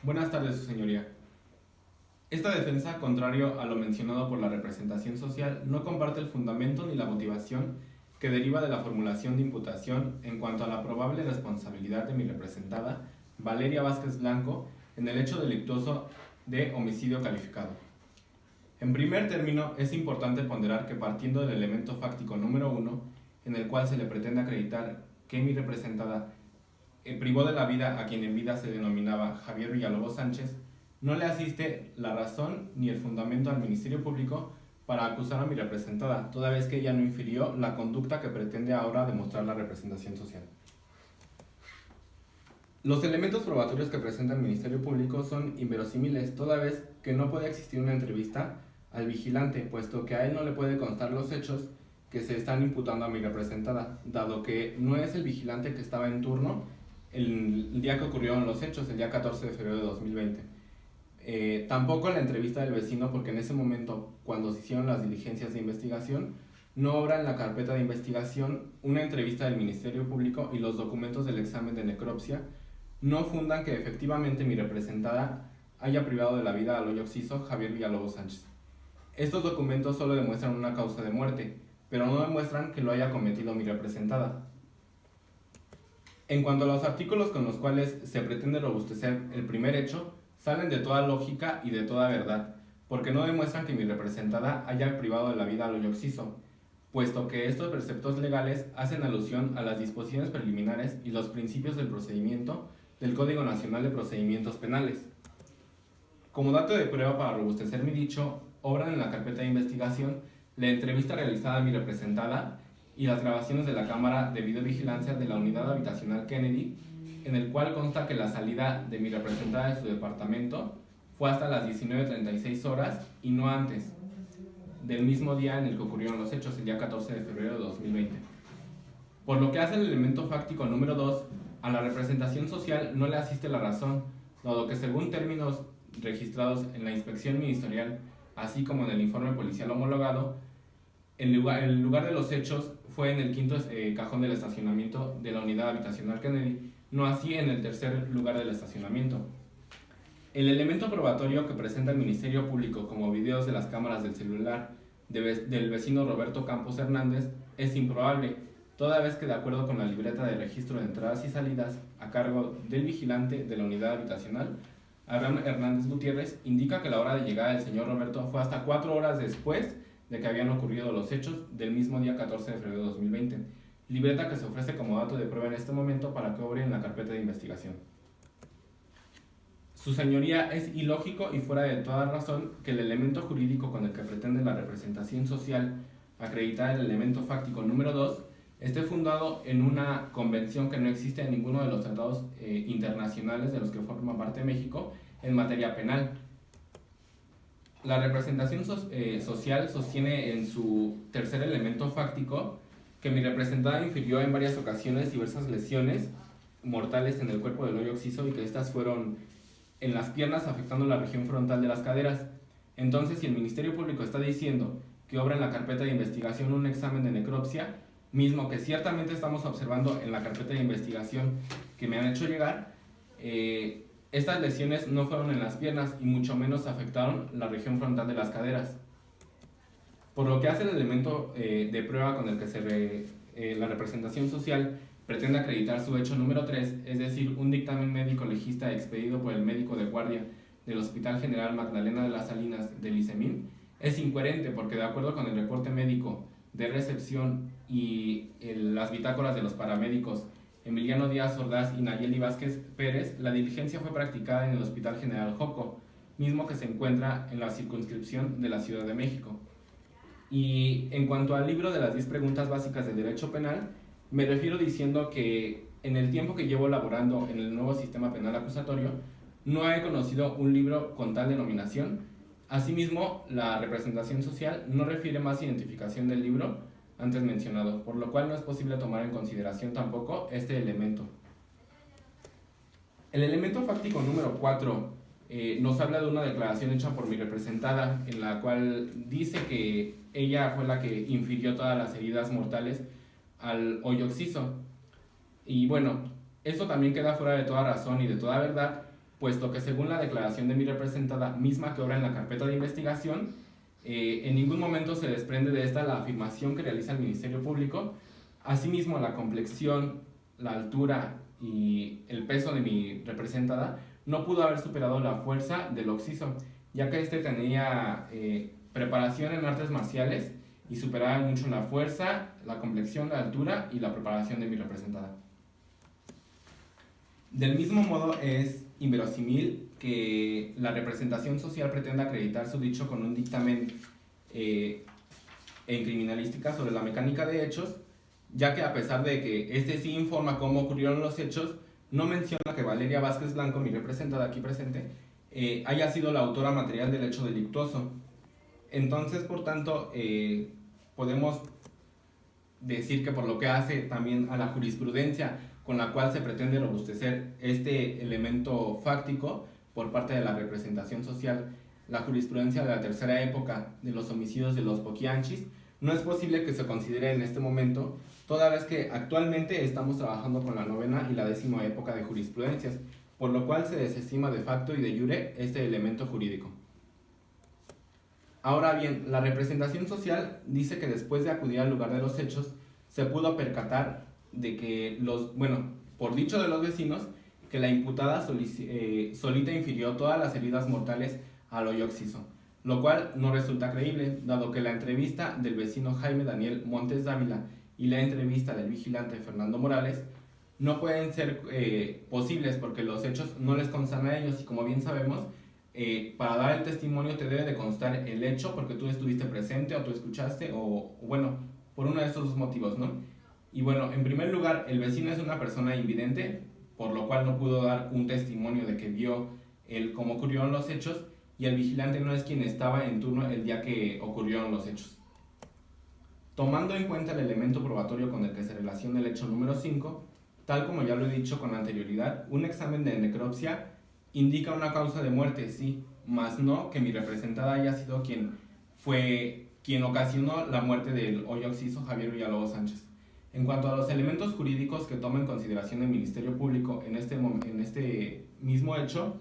Buenas tardes, su señoría. Esta defensa, contrario a lo mencionado por la representación social, no comparte el fundamento ni la motivación que deriva de la formulación de imputación en cuanto a la probable responsabilidad de mi representada, Valeria Vázquez Blanco, en el hecho delictuoso de homicidio calificado. En primer término, es importante ponderar que partiendo del elemento fáctico número 1, en el cual se le pretende acreditar que mi representada privó de la vida a quien en vida se denominaba Javier Villalobos Sánchez, no le asiste la razón ni el fundamento al Ministerio Público para acusar a mi representada, toda vez que ella no infirió la conducta que pretende ahora demostrar la representación social. Los elementos probatorios que presenta el Ministerio Público son inverosímiles, toda vez que no puede existir una entrevista al vigilante, puesto que a él no le puede constar los hechos que se están imputando a mi representada, dado que no es el vigilante que estaba en turno el día que ocurrieron los hechos, el día 14 de febrero de 2020. Tampoco la entrevista del vecino, porque en ese momento, cuando se hicieron las diligencias de investigación, no obra en la carpeta de investigación una entrevista del Ministerio Público y los documentos del examen de necropsia no fundan que efectivamente mi representada haya privado de la vida al hoyo occiso Javier Villalobos Sánchez. Estos documentos solo demuestran una causa de muerte, pero no demuestran que lo haya cometido mi representada. En cuanto a los artículos con los cuales se pretende robustecer el primer hecho, salen de toda lógica y de toda verdad, porque no demuestran que mi representada haya privado de la vida al hoyo occiso, puesto que estos preceptos legales hacen alusión a las disposiciones preliminares y los principios del procedimiento del Código Nacional de Procedimientos Penales. Como dato de prueba para robustecer mi dicho, obran en la carpeta de investigación la entrevista realizada a mi representada y las grabaciones de la cámara de videovigilancia de la unidad habitacional Kennedy, en el cual consta que la salida de mi representada de su departamento fue hasta las 19:36 horas y no antes del mismo día en el que ocurrieron los hechos, el día 14 de febrero de 2020. Por lo que hace el elemento fáctico número 2, a la representación social no le asiste la razón, dado que según términos registrados en la inspección ministerial, así como en el informe policial homologado, el lugar de los hechos fue en el quinto cajón del estacionamiento de la unidad habitacional Kennedy, no así en el tercer lugar del estacionamiento. El elemento probatorio que presenta el Ministerio Público como videos de las cámaras del celular del vecino Roberto Campos Hernández es improbable, toda vez que de acuerdo con la libreta de registro de entradas y salidas a cargo del vigilante de la unidad habitacional, Abraham Hernández Gutiérrez, indica que la hora de llegada del señor Roberto fue hasta 4 horas después de que habían ocurrido los hechos del mismo día 14 de febrero de 2020, libreta que se ofrece como dato de prueba en este momento para que obre en la carpeta de investigación. Su señoría, es ilógico y fuera de toda razón que el elemento jurídico con el que pretende la representación social acreditar el elemento fáctico número 2 esté fundado en una convención que no existe en ninguno de los tratados internacionales de los que forma parte México en materia penal. La representación social sostiene en su tercer elemento fáctico que mi representada infirió en varias ocasiones diversas lesiones mortales en el cuerpo del hoyo occiso y que estas fueron en las piernas afectando la región frontal de las caderas. Entonces, si el Ministerio Público está diciendo que obra en la carpeta de investigación un examen de necropsia, mismo que ciertamente estamos observando en la carpeta de investigación que me han hecho llegar, estas lesiones no fueron en las piernas y mucho menos afectaron la región frontal de las caderas. Por lo que hace el elemento de prueba con el que la representación social pretende acreditar su hecho número 3, es decir, un dictamen médico legista expedido por el médico de guardia del Hospital General Magdalena de las Salinas del ICEMIN, es incoherente porque de acuerdo con el reporte médico de recepción y las bitácoras de los paramédicos Emiliano Díaz Ordaz y Nayeli Vázquez Pérez, la diligencia fue practicada en el Hospital General Joco, mismo que se encuentra en la circunscripción de la Ciudad de México. Y en cuanto al libro de las 10 preguntas básicas de derecho penal, me refiero diciendo que en el tiempo que llevo laborando en el nuevo sistema penal acusatorio, no he conocido un libro con tal denominación. Asimismo, la representación social no refiere más identificación del libro antes mencionado, por lo cual no es posible tomar en consideración tampoco este elemento. El elemento fáctico número 4 nos habla de una declaración hecha por mi representada, en la cual dice que ella fue la que infirió todas las heridas mortales al hoyo occiso. Y bueno, esto también queda fuera de toda razón y de toda verdad, puesto que según la declaración de mi representada, misma que obra en la carpeta de investigación, en ningún momento se desprende de esta la afirmación que realiza el Ministerio Público. Asimismo, la complexión, la altura y el peso de mi representada no pudo haber superado la fuerza del occiso, ya que este tenía preparación en artes marciales y superaba mucho la fuerza, la complexión, la altura y la preparación de mi representada. Del mismo modo, es inverosímil que la representación social pretenda acreditar su dicho con un dictamen en criminalística sobre la mecánica de hechos, ya que a pesar de que este sí informa cómo ocurrieron los hechos, no menciona que Valeria Vázquez Blanco, mi representada aquí presente, haya sido la autora material del hecho delictuoso. Entonces, por tanto, podemos decir que por lo que hace también a la jurisprudencia con la cual se pretende robustecer este elemento fáctico por parte de la representación social, la jurisprudencia de la tercera época de los homicidios de los Poquianchis, no es posible que se considere en este momento, toda vez que actualmente estamos trabajando con la novena y la 10ª época de jurisprudencias, por lo cual se desestima de facto y de jure este elemento jurídico. Ahora bien, la representación social dice que después de acudir al lugar de los hechos, se pudo percatar de que por dicho de los vecinos, que la imputada solita infirió todas las heridas mortales al hoyo occiso, lo cual no resulta creíble, dado que la entrevista del vecino Jaime Daniel Montes Dávila y la entrevista del vigilante Fernando Morales no pueden ser posibles porque los hechos no les constan a ellos y como bien sabemos, para dar el testimonio te debe de constar el hecho porque tú estuviste presente o tú escuchaste o por uno de estos dos motivos, ¿no? Y bueno, en primer lugar, el vecino es una persona invidente, por lo cual no pudo dar un testimonio de que vio cómo ocurrieron los hechos, y el vigilante no es quien estaba en turno el día que ocurrieron los hechos. Tomando en cuenta el elemento probatorio con el que se relaciona el hecho número 5, tal como ya lo he dicho con anterioridad, un examen de necropsia indica una causa de muerte, sí, mas no que mi representada haya sido quien ocasionó la muerte del hoyo occiso Javier Villalobos Sánchez. En cuanto a los elementos jurídicos que toma en consideración el Ministerio Público en este mismo hecho,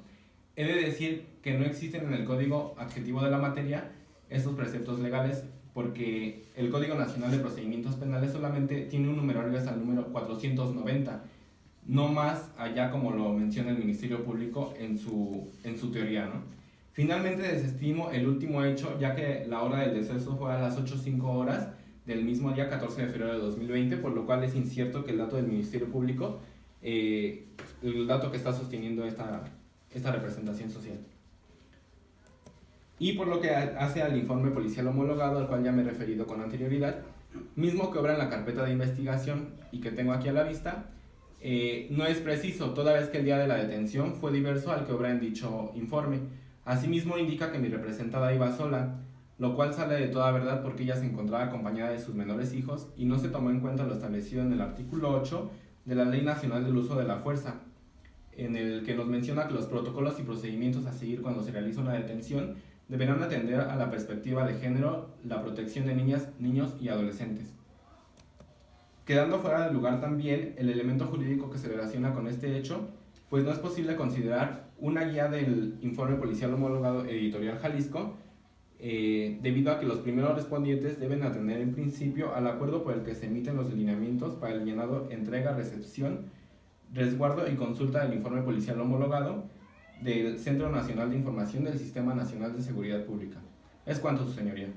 he de decir que no existen en el Código Adjetivo de la materia estos preceptos legales, porque el Código Nacional de Procedimientos Penales solamente tiene un numerario hasta el número 490, no más allá como lo menciona el Ministerio Público en su teoría, ¿no? Finalmente desestimo el último hecho, ya que la hora del deceso fue a las 8:05 horas del mismo día 14 de febrero de 2020, por lo cual es incierto que el dato del Ministerio Público, el dato que está sosteniendo esta representación social. Y por lo que hace al informe policial homologado, al cual ya me he referido con anterioridad, mismo que obra en la carpeta de investigación y que tengo aquí a la vista, no es preciso, toda vez que el día de la detención fue diverso al que obra en dicho informe. Asimismo indica que mi representada iba sola, lo cual sale de toda verdad porque ella se encontraba acompañada de sus menores hijos y no se tomó en cuenta lo establecido en el artículo 8 de la Ley Nacional del Uso de la Fuerza, en el que nos menciona que los protocolos y procedimientos a seguir cuando se realiza una detención deberán atender a la perspectiva de género, la protección de niñas, niños y adolescentes. Quedando fuera del lugar también el elemento jurídico que se relaciona con este hecho, pues no es posible considerar una guía del informe policial homologado Editorial Jalisco, debido a que los primeros respondientes deben atender en principio al acuerdo por el que se emiten los lineamientos para el llenado, entrega, recepción, resguardo y consulta del informe policial homologado del Centro Nacional de Información del Sistema Nacional de Seguridad Pública. Es cuanto, su señoría.